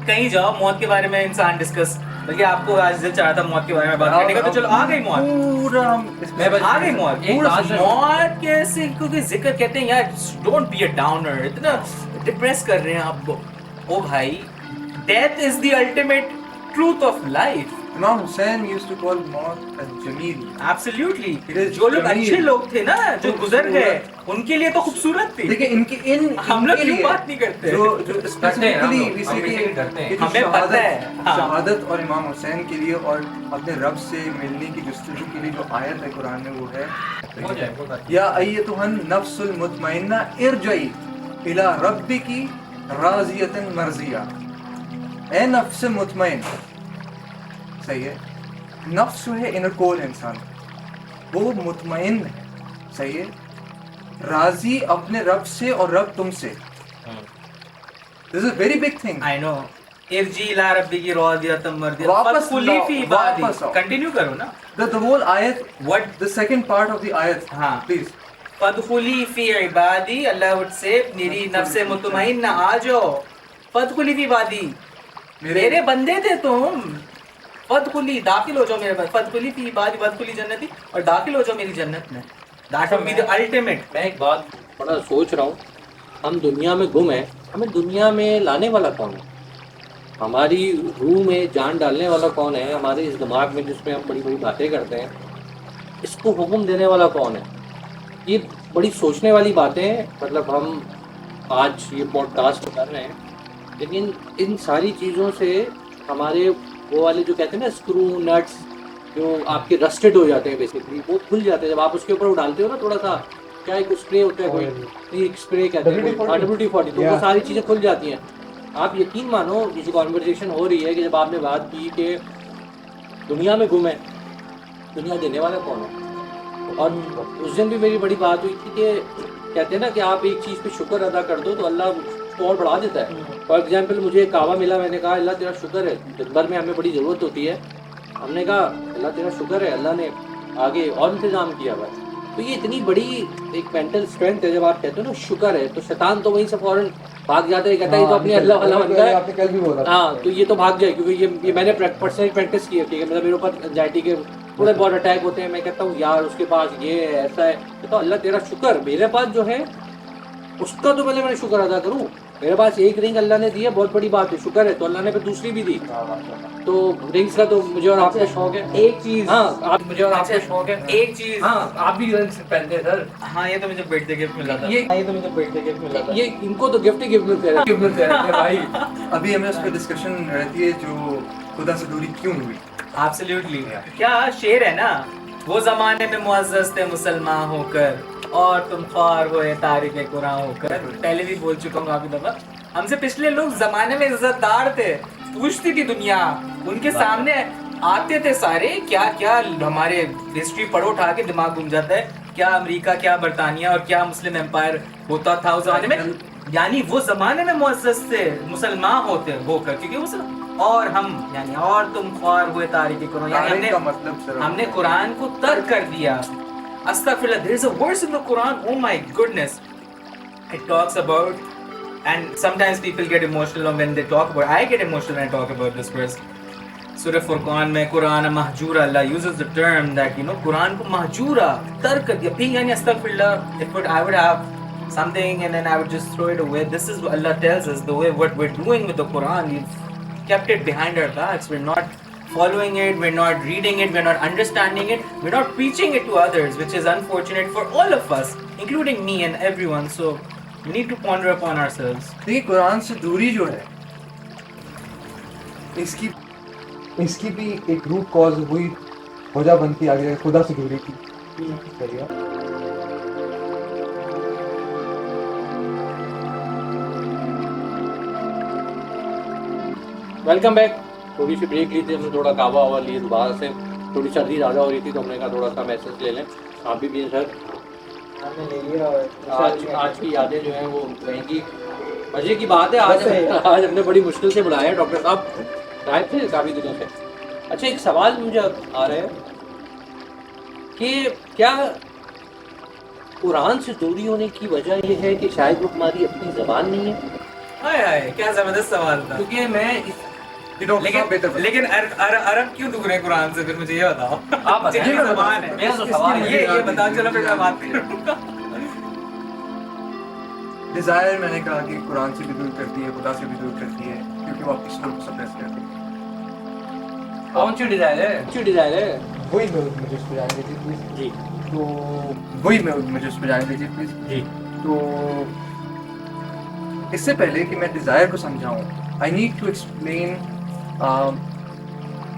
कहीं जाओ, मौत के बारे में इंसान डिस्कस, बल्कि आपको आज दिल चाह रहा था मौत के बारे में बात करने का, तो चलो आ गई मौत, पूरा आ गई मौत, मौत कैसे, क्योंकि जिक्र कहते हैं यार डोंट बी अ डाउनर, इतना डिप्रेस कर रहे हैं आपको। ओ भाई, death is the ultimate truth of life. Imam Hussain used to call मौत as जमील। Absolutely। It is जो लोग जमील। अच्छे लोग थे ना, जो गुजर गए, उनके लिए तो खूबसूरत थी। देखिए इनके हम लोग इनके क्यों लिए बात नहीं करते? जो स्पेसिफिकली करते हैं। हमें पता है, हाँ। शहादत और इमाम हुसैन के लिए और अपने रब से मिलने की जस्तजू के लिए जो आयत है कुरान में वो है, या अय्यतुहन नफ्सुल मुतमइन्ना इरजई इला रब्बिकी राज़ियतन मर्ज़िया। ए नफ्स मुतमइन, सही है, नफ्स जो है इनर कोर इंसान, वो मुतमइन है, सही है, राजी अपने रब से और रब तुमसे। This is very big thing. I know. इरजी इला रब्बिकी राज़ियतन मर्ज़िया, वापस फदखुली लाओ, फी वापस इबादी। आओ। कंटिन्यू करो ना। The whole ayat, What? the second part of the ayat, हाँ। please. फदखुली फी इबादी, अल्लाह वुड से मेरी नफ्से मुतमइन्ना आ जाओ, फदखुली फी इबादी, मेरे बंदे थे तुम, फदखुली दाखिल हो जाओ मेरे पास, फदखुली फी इबादी वदखुली जन्नती, और दाखिल हो जाओ मेरी जन्नत में। That will be the ultimate. मैं एक बात बड़ा सोच रहा हूँ, हम दुनिया में गुम हैं, हमें दुनिया में लाने वाला कौन है? हमारी रूह में जान डालने वाला कौन है? हमारे इस दिमाग में जिसमें हम बड़ी बड़ी बातें करते हैं, इसको हुक्म देने वाला कौन है? ये बड़ी सोचने वाली बातें हैं। मतलब हम आज ये पॉडकास्ट कर रहे हैं, लेकिन इन सारी चीज़ों से हमारे वो वाले जो कहते हैं ना स्क्रू नट्स, जो आपके रस्टेड हो जाते हैं बेसिकली, वो खुल जाते हैं जब आप उसके ऊपर वो डालते हो ना थोड़ा सा, क्या एक स्प्रे होता है कोई, एक स्प्रे कहते हैं WD-40, तो वो सारी चीज़ें खुल जाती हैं। आप यकीन मानो, किसी कॉन्वर्सेशन हो रही है कि जब आपने बात की कि दुनिया में गुम है, दुनिया देने वाला कौन है? और उस दिन भी मेरी बड़ी बात हुई थी कि कहते हैं ना कि आप एक चीज़ पे शुक्र अदा कर दो तो अल्लाह उसको और बढ़ा देता है। फॉर एग्जांपल मुझे एक कावा मिला, मैंने कहा अल्लाह तेरा शुक्र है, दिन भर में हमें बड़ी ज़रूरत होती है, हमने कहा अल्लाह तेरा शुक्र है, अल्लाह ने आगे और इंतज़ाम किया हुआ है। तो ये इतनी बड़ी एक मेंटल स्ट्रेंथ है। जब आप कहते हो ना शुक्र है, तो शैतान तो वहीं से फ़ौरन भाग जाता है, कहता है ये तो अपने अल्लाह वाला बनता है, आपने कल भी बोला। हाँ, तो ये तो भाग जाए, क्योंकि ये मैंने पर्सनली प्रैक्टिस की है। ठीक है, मतलब मेरे ऊपर एंजाइटी के थोड़े बहुत अटैक होते हैं, मैं कहता हूँ यार उसके पास ये है, ऐसा है, तो अल्लाह तेरा शुक्र, मेरे पास जो है उसका तो पहले मैं शुक्र अदा करूँ। मेरे पास एक रिंग अल्लाह ने दी है, बहुत बड़ी बात है, शुक्र है, तो अल्लाह ने फिर दूसरी भी दी। तो रिंग्स का तो मुझे और आपका शौक है। एक चीज, हाँ, आप मुझे और आपका शौक है। एक चीज, हाँ, आप भी रिंग्स पहनते हैं सर। हाँ, ये तो मुझे बर्थडे गिफ्ट मिला था। ये तो मुझे बर्थडे गिफ्ट मिला था। ये इनको तो गिफ्ट ही गिफ्ट मिलते रहते हैं भाई। अभी हमें उस पर डिस्कशन रहती है जो खुदा से दूरी क्यों हुई। एब्सोल्युटली क्या शेर है ना, वो जमाने में मुअज़्ज़ज़ थे मुसलमान होकर और तुम ख्वार हुए तारिक कुरान होकर। पहले भी बोल चुका हूँ काफी दफा, हमसे पिछले लोग जमाने में इज्जतदार थे, पूछती थी दुनिया, उनके सामने आते थे सारे, क्या क्या हमारे हिस्ट्री पढ़ो उठा के दिमाग घूम जाता है, क्या अमेरिका, क्या बरतानिया और क्या मुस्लिम एम्पायर होता था उस जमाने में। यानी वो जमाने में मुअज़्ज़ज़ थे मुसलमान होकर, क्योंकि मुसलमान और हम यानी और तुम ख्वार हुए तारिक कुरान, यानी हमने कुरान को तर्क कर दिया। Astaghfirullah, there is a verse in the Quran, oh my goodness, it talks about, and sometimes people get emotional when they talk about, I get emotional when I talk about this verse. Surah Furqan में Quran महजूरा, Allah uses the term that, you know, Quran को महजूरा तर्क कर दिया। फिर यानी astaghfirullah, I would have something and then I would just throw it away. This is what Allah tells us, the way what we're doing with the Quran, we've kept it behind our backs, we're not following it, we're not reading it, we're not understanding it, we're not preaching it to others, which is unfortunate for all of us, including me and everyone. So we need to ponder upon ourselves. देखिए कुरान से दूरी जो है, इसकी भी एक root cause हुई वजह बनती आगे खुदा से दूरी की। सही है। Welcome back. थोड़ी सी ब्रेक ली थी हमने, थोड़ा कावा वावा लिए दोबारा से, थोड़ी सर्दी ज़्यादा हो रही थी तो हमने कहा थोड़ा सा मैसेज ले लें। आप भी पिए सर? हमने ले लिया और आज की यादें जो हैं वो रहेंगी। मज़े की बात है, आज हमने बड़ी मुश्किल से बुलाया है डॉक्टर साहब, गायब थे काफ़ी दिनों से। अच्छा, एक सवाल मुझे आ रहा है कि क्या कुरान से दूरी होने की वजह ये है कि शायद वो हमारी अपनी ज़बान नहीं है? हाय हाय, क्या जबरदस्त सवाल था। क्योंकि मैं लेकिन अरब क्यों दूर है कुरान से, फिर मुझे ये बताओ। आप बताइए। जिनकी ज़बान है, मेरा तो सवाल है। ये बताओ, चलो फिर मैं बात करूँगा। डिजायर मैंने कहा कि कुरान से भी दूर करती है, खुदा से भी दूर करती है, क्योंकि वो आपकी सोच को सप्रेस करती है। कौन सी डिज़ायर है? कौन सी डिज़ायर है? वही मुझे उस पर जाने दीजिए प्लीज। जी तो वही मुझे उस पर जाने दीजिए प्लीज। जी। तो इससे पहले कि मैं डिजायर को समझाऊं, आई नीड टू एक्सप्लेन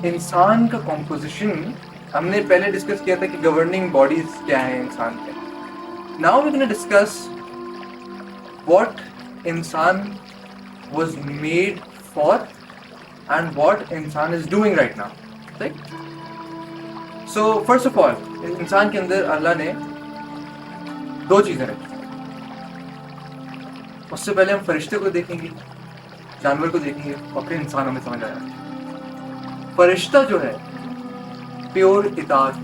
इंसान का कॉम्पोजिशन। हमने पहले डिस्कस किया था कि गवर्निंग बॉडीज क्या है इंसान के। Now we gonna discuss what इंसान was made for and what इंसान is doing right now, right. So first of all, इंसान के अंदर अल्लाह ने दो चीजें रखी। उससे पहले हम फरिश्ते को देखेंगे, जानवर को देखेंगे और फिर इंसान हमें समझ आएगा। फरिश्ता जो है प्योर इताअत,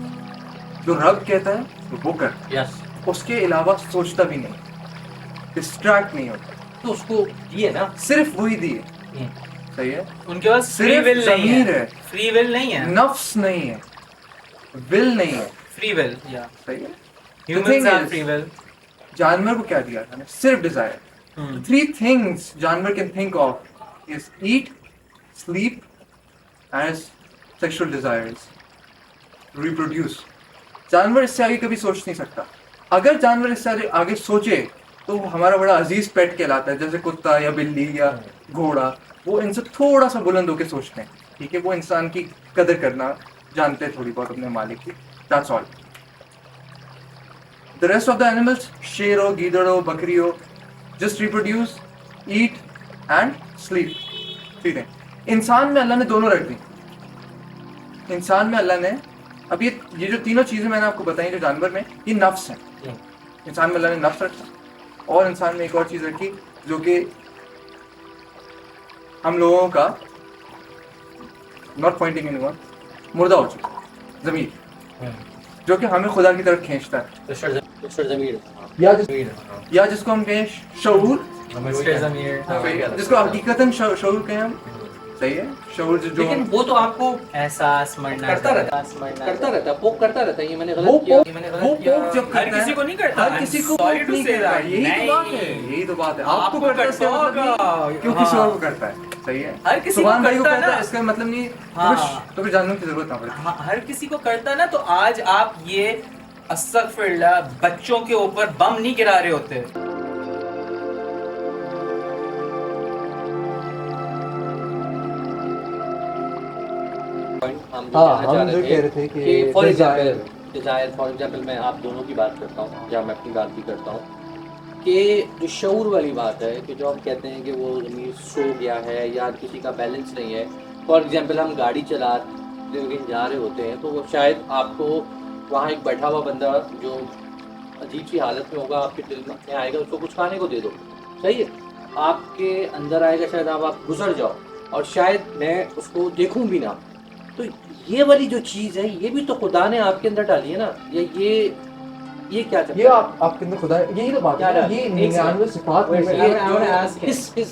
जो रब कहता है वो कर, यस, उसके अलावा सोचता भी नहीं, डिस्ट्रैक्ट नहीं होता। तो उसको दिए ना, सिर्फ वही दिए। सही है। उनके पास फ्री सिर्फ विल नहीं ज़मीर है, है, फ्री विल नहीं है, नफ्स नहीं है, विल नहीं है। फ्री विल, या सही है। Humans have free will. जानवर को क्या दिया था? सिर्फ डिजायर। Three things जानवर can think of is eat, sleep, and sexual desires. Reproduce. जानवर इससे आगे कभी सोच नहीं सकता। अगर जानवर इससे आगे सोचे तो वो हमारा बड़ा अजीज पेट कहलाता है, जैसे कुत्ता या बिल्ली या घोड़ा। वो इनसे थोड़ा सा बुलंद होकर सोचते हैं, ठीक है। वो इंसान की कदर करना जानते हैं थोड़ी बहुत अपने मालिक की। That's all. The rest of the animals, शेर हो, गीदड़ हो, बकरी हो, just reproduce, eat and sleep. ठीक है। इंसान में अल्लाह ने दोनों रख दी। इंसान में अल्लाह ने, अब ये जो तीनों चीजें मैंने आपको बताई जो जानवर में, ये नफ्स है। इंसान में अल्लाह ने नफ्स रखा और इंसान में एक और चीज रखी जो कि हम लोगों का, नॉट पॉइंटिंग एनीवन, मुर्दा हो चुका है, ज़मीर, जो कि हमें खुदा की तरफ खींचता है। या जिसको हम कहें शऊर, जिसको हकीकतन शऊर कहें हम। सही है। शऊर जो, लेकिन वो तो आपको एहसास मरना करता रहता है, पोक करता रहता है। ये मैंने गलत किया, ये मैंने गलत किया। जब हर किसी को नहीं करता, हर किसी को Sorry to नहीं say करता। that. यही तो बात है। आपको करता है इसका मतलब नहीं क्यों किसी और को करता है। सही है। हर किसी को सुभान भाई को करता है करता ना। है, इसका मतलब नहीं हाँ। तो फिर जानने की जरूरत ना पड़े। हाँ, हर किसी को करता ना। तो आज आप ये अस्तगफिरुल्लाह बच्चों के ऊपर बम नहीं गिरा रहे होते। पॉइंट हम जो हाँ, कहना हम चाह जो रहे कह थे रहे थे कि for desire- example desire, for example मैं आप दोनों की बात करता हूँ या मैं अपनी बात भी करता हूँ कि जो शऊर वाली बात है कि जो हम कहते हैं कि वो ज़मीर सो गया है या किसी का बैलेंस नहीं है। फॉर एग्जाम्पल हम गाड़ी चला लेकिन जा रहे होते हैं तो वो शायद आपको वहाँ एक बैठा हुआ बंदा जो अजीब सी हालत में होगा आपके दिल में आएगा, उसको कुछ खाने को दे दो, सही है, आपके अंदर आएगा, शायद आप गुजर जाओ और शायद मैं उसको देखूं भी ना। तो ये वाली जो चीज़ है ये भी तो खुदा ने आपके अंदर डाली है ना, ये क्या चक्कर ये है? आपके अंदर खुदा, यही तो बात क्या है ना, डाल- ये एक 99 सिफात में Wait, से wait, एक I wanna ask him.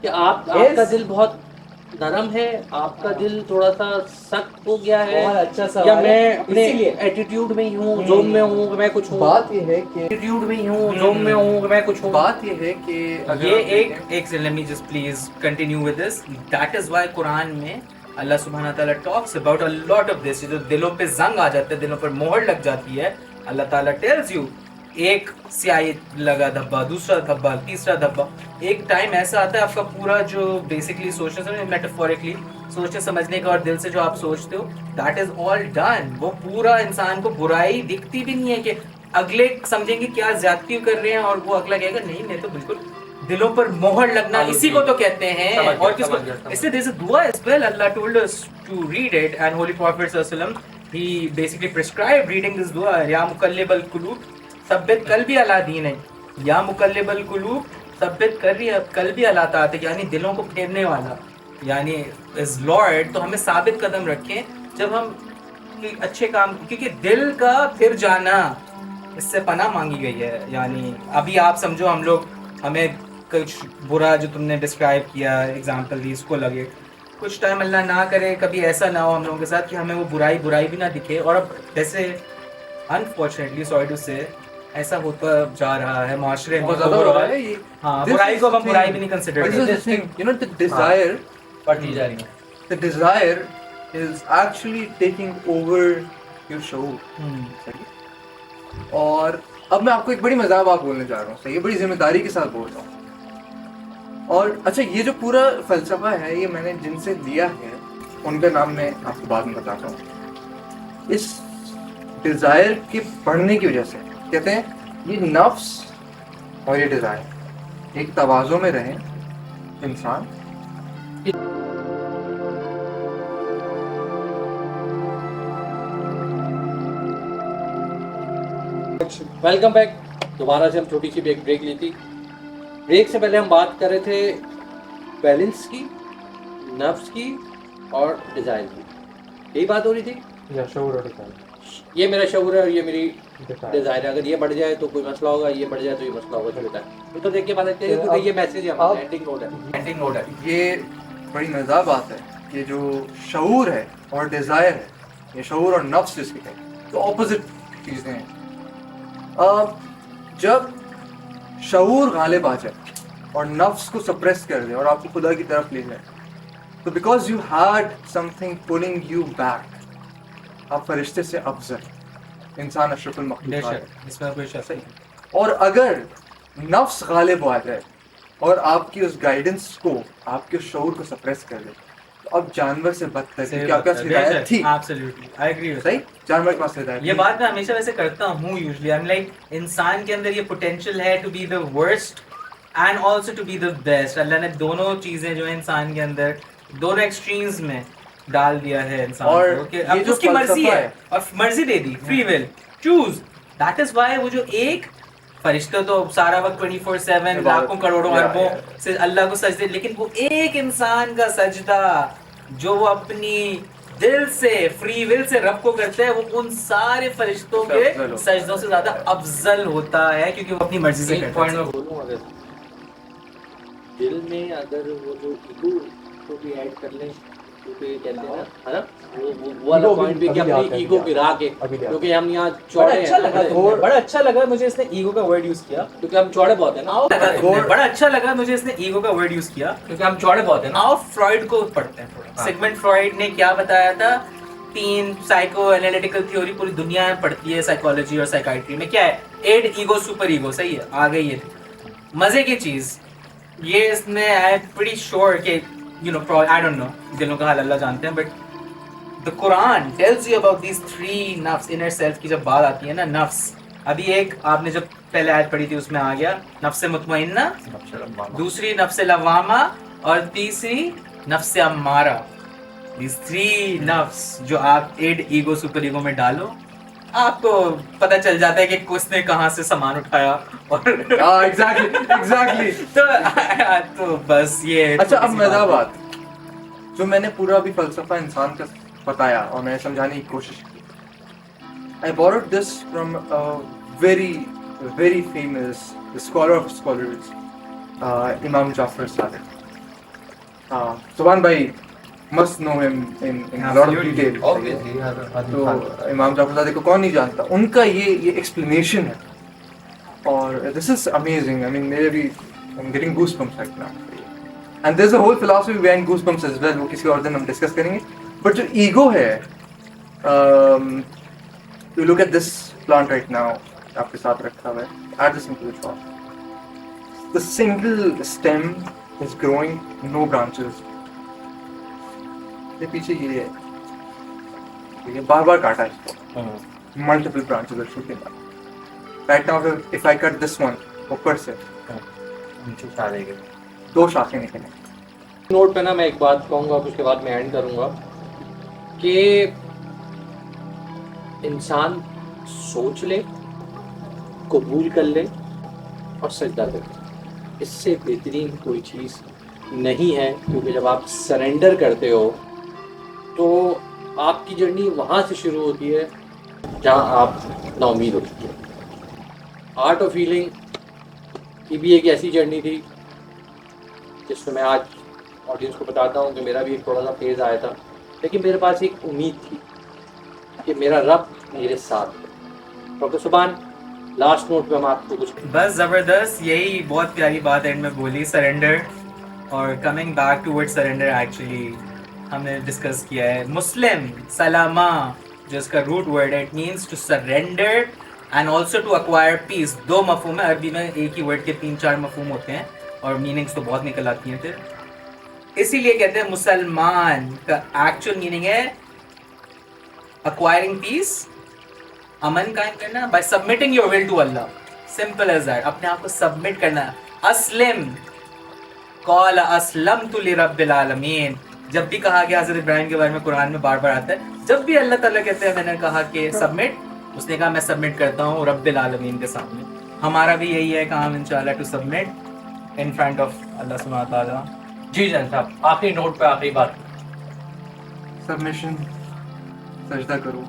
कि आपका दिल बहुत नरम है, आपका दिल थोड़ा सा सख्त हो गया है, बहुत अच्छा या सवाल मैं है, अपने इसीलिए। एटीट्यूड में ही हूँ, जोम में हूँ, मैं कुछ हूँ, बात ये है कि एटीट्यूड में ही हूँ, जोम में हूँ, मैं कुछ हूँ। बात ये है कि अगर ये आप देखें- एक let me just please continue with this. That is why Quran में अल्लाह सुब्हान ताला talks about a lot of this. जो दिलों पे जंग आ जाता है, दिलों पर मोहर लग जाती है, अल्लाह ताला टेल्स यू एक स्याही लगा धब्बा, दूसरा धब्बा, तीसरा धब्बा। एक टाइम ऐसा आता है आपका पूरा जो बेसिकली सोचने समझने मेटाफोरिकली सोचने समझने का और दिल से जो आप सोचते हो, दैट इज ऑल डन। वो पूरा इंसान को बुराई दिखती भी नहीं है कि अगले समझेंगे क्या ज्यादती कर रहे हैं और वो अगला कहेगा नहीं मैं तो बिल्कुल। दिलों पर मोहर लगना हाँ, इसी जी। को तो कहते हैं। समझ गया, और किसको समझ गया, समझ इसलिए there's a दुआ as well. Allah told us to read it and Holy Prophet sallallahu alaihi wasallam he basically prescribed reading this dua, या मुकल्लिबल कुलूब सब्बित कल्बी अला दीनिक, या मुकल्लिबल कुलूब सब्बित कल्बी अला ताअतिक, यानी दिलों को फेरने वाला यानी इज लॉर्ड। तो हमें साबित कदम रखें जब हम कोई अच्छे काम, क्योंकि दिल का फिर जाना इससे पनाह मांगी गई है। यानी अभी आप समझो हम लोग, हमें कुछ बुरा जो तुमने डिस्क्राइब किया एग्जांपल दी इसको लगे, कुछ टाइम अल्लाह ना करे कभी ऐसा ना हो हम लोगों के साथ कि हमें वो बुराई भी ना दिखे। और अब जैसे अनफॉर्चुनेटली सॉरी टू से ऐसा होता जा रहा है माशरे में बहुत ज्यादा हो रहा overall। है ये। हाँ, This बुराई is को अब the हम बुराई thing. भी नहीं कंसिडर This is करते। the thing. You know, the desire, बढ़ती जा रही है। the desire is actually taking over your शऊर। हम्म, सही। और अब मैं आपको एक बड़ी मजाक बात बोलने जा रहा हूँ, सही है, बड़ी जिम्मेदारी के साथ बोल रहा हूँ। और अच्छा, ये जो पूरा फलसफा है ये मैंने जिनसे लिया है उनका नाम मैं आपको बाद में बताता हूँ। इस डिजायर के बढ़ने की वजह से कहते हैं ये नफ्स और ये डिजायर एक तवाज़ुन में रहें इंसान। Welcome back. दोबारा से हम छोटी सी ब्रेक ली थी। ब्रेक से पहले हम बात कर रहे थे बैलेंस की, नफ्स की और डिज़ायर की, यही बात हो रही थी। या शऊर और डिजायर। ये मेरा शऊर है और ये मेरी डिजायर। डिज़ायर है। अगर ये बढ़ जाए तो कोई मसला होगा, ये बढ़ जाए तो ये मसला होगा। छोटा है ये तो देख के पता चलेगा क्योंकि ये मैसेज है हमारा, अब- एंडिंग नोट है, एंडिंग नोट है। ये बड़ी मज़ेदार बात है कि जो शऊर है और डिज़ायर है, ये शऊर और नफ्स जिसके कहते हैं, तो ऑपोजिट चीज़ें हैं। जब शऊर गालिब आ जाए और नफ्स को सप्रेस कर दे और आपको खुदा की तरफ ले जाए, तो because you had something pulling you back, आप फरिश्ते से अफजल, इंसान अशरफुल मखलूक़ात है। बेशक इसमें कोई शक नहीं। और अगर नफ्स गालिब आ जाए और आपकी उस गाइडेंस को, आपके शऊर को सप्रेस कर दे, तो अब जानवर से बदतर, क्योंकि आपके पास हिदायत थी। Absolutely I agree. सही, जानवर के पास हिदायत ये थी। बात मैं हमेशा वैसे करता हूँ यूजुअली। आई एम लाइक इंसान के अंदर ये पोटेंशियल है to be the worst and also to be the best. Allah ने दोनों चीजें जो है इंसान के अंदर, दोनों एक्सट्रीम्स में डाल दिया है इंसान और को कि ये अब जो उसकी मर्जी फलसफा है है, और मर्जी दे दी, free will choose. That is why वो जो एक फरिश्ते तो सारा वक्त 24/7 लाखों करोड़ों या, अरबों या। से अल्लाह को सजदे, लेकिन वो एक इंसान का सजदा जो वो अपनी दिल से फ्री विल से रब को करता है, वो उन सारे फरिश्तों सबसे अफजल के होता सजदों से ज्यादा अफजल होता है, क्योंकि वो अपनी मर्जी से एक करता पॉइंट है। में बोलूँ, अगर दिल में अगर वो जो ईगो को भी ऐड कर लें, क्योंकि कहते हैं ना, है ना, वो वाला ईगो पॉइंट भी कि अभी आता अपनी है, ईगो अभी गिरा के, अभी आता है। क्योंकि हम यहाँ बड़ा चौड़े अच्छा हैं, लगा, थोड़ा- बड़ा अच्छा लगा मुझे इसने ईगो का वर्ड यूज किया। क्योंकि हम चौड़े बहुत है ना, बड़ा अच्छा लगा मुझे इसने ईगो का वर्ड यूज किया। क्योंकि हम चौड़े बहुत है ना। आओ फ्रॉइड को पढ़ते हैं थोड़ा। हाँ। सिगमंड फ्रॉइड ने क्या बताया था? 3 साइको एनालिटिकल थ्योरी पूरी दुनिया में पढ़ती है साइकोलॉजी और साइकाइट्री में। क्या है? Id, ego, super ego. सही है, आ गई ये मजे की चीज। ये इसमें आई एम प्रीटी श्योर कि you know, I don't know, दिलों का हाल अल्लाह जानते हैं, but the Quran tells you about these three nafs, inner self की जब बात आती है ना, nafs, अभी एक आपने जब पहले आयत पढ़ी थी उसमें आ गया नफ्स मुतमइन्ना, दूसरी नफ्स लवामा और तीसरी नफ्स अम्मारा। These three नफ्स जो आप एड ईगो सुपर ईगो में डालो, आपको पता चल जाता है कि किसने कहाँ से सामान उठाया और एग्जैक्टली तो बस ये अच्छा अब थोड़ी सी मजा बात बात जो मैंने पूरा अभी फलसफा इंसान का बताया और मैंने समझाने की कोशिश की। I borrowed this from a very famous scholar of scholars, Imam Jafar Sadiq. Subhan bhai must know him in a lot of Absolutely. detail. Obviously, तो इमाम जाफर सादिक को कौन नहीं जानता, उनका ये एक्सप्लेनेशन है और this is amazing. I mean मेरे भी I am getting goosebumps right now and there is a whole philosophy behind goosebumps as well, वो किसी और दिन हम डिस्कस करेंगे। बट जो ईगो है, you look at this plant right now, आपके साथ रखा हुआ है, at the simple shot, the single stem is growing, no branches. ये पीछे ये है, ये बार काटा है इसको, multiple branches are shooting right now. If I cut this one ऊपर से दो शाखें निकलेंगी। नोट पे ना मैं एक बात कहूँगा, उसके बाद मैं एंड करूँगा कि इंसान सोच ले, कबूल कर ले और सजदा कर ले, इससे बेहतरीन कोई चीज़ नहीं है। क्योंकि जब आप सरेंडर करते हो तो आपकी जर्नी वहाँ से शुरू होती है जहाँ आप नाउमीद होती है। आर्ट ऑफ हीलिंग की भी एक ऐसी जर्नी थी जिसमें मैं आज ऑडियंस को बताता हूँ कि मेरा भी एक थोड़ा सा फेज़ आया था, लेकिन मेरे पास एक उम्मीद थी कि मेरा रब मेरे साथ है। डॉक्टर सुबान, लास्ट नोट पे हम आपको कुछ बस ज़बरदस्त, यही बहुत प्यारी बात एंड में बोली, सरेंडर। और coming back toward surrender, actually हमने डिस्कस किया है मुस्लिम सलामा जो इसका रूट वर्ड है, it means to surrender and also to acquire peace. दो मफहूम है अरबी में, एक ही वर्ड के 3-4 मफहूम होते हैं और मीनिंग्स तो बहुत निकल आती हैं फिर, इसीलिए कहते हैं मुसलमान का एक्चुअल मीनिंग है acquiring peace, अमन कायम करना by submitting your will to Allah, simple as that, अपने आप को सबमिट करना। अस्लिम कॉल अस्लमतु लिरब्बिल आलमीन, जब भी कहा गया हज़रत इब्राहिम के बारे में कुरान में बार बार आता है, जब भी अल्लाह ताला कहते हैं मैंने कहा कि सबमिट, उसने कहा मैं सबमिट करता हूँ रब्बिल आलमीन के सामने। हमारा भी यही है काम इंशाल्लाह, to submit in front of Allah सुब्हानहू व तआला। जी जैन साहब, आखिरी नोट पे आखिरी बात। सबमिशन, सजदा करो,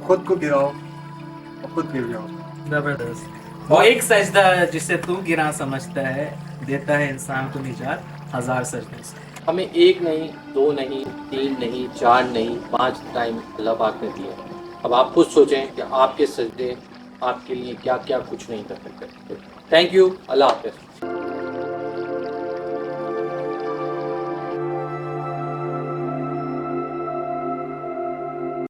खुद को गिराओ और खुद गिर जाओ। जबरदस्त, वो एक सजदा जिसे तू गिरा समझता है देता है इंसान को निजात 1000 सजदों से। हमें एक नहीं, 2 नहीं, 3 नहीं, 4 नहीं, 5 टाइम अल्लाह पाक ने दिए। अब आप खुद सोचें कि आपके सजदे आपके लिए क्या क्या कुछ नहीं कर सकते। थैंक यू, अल्लाह हाफ़िज़।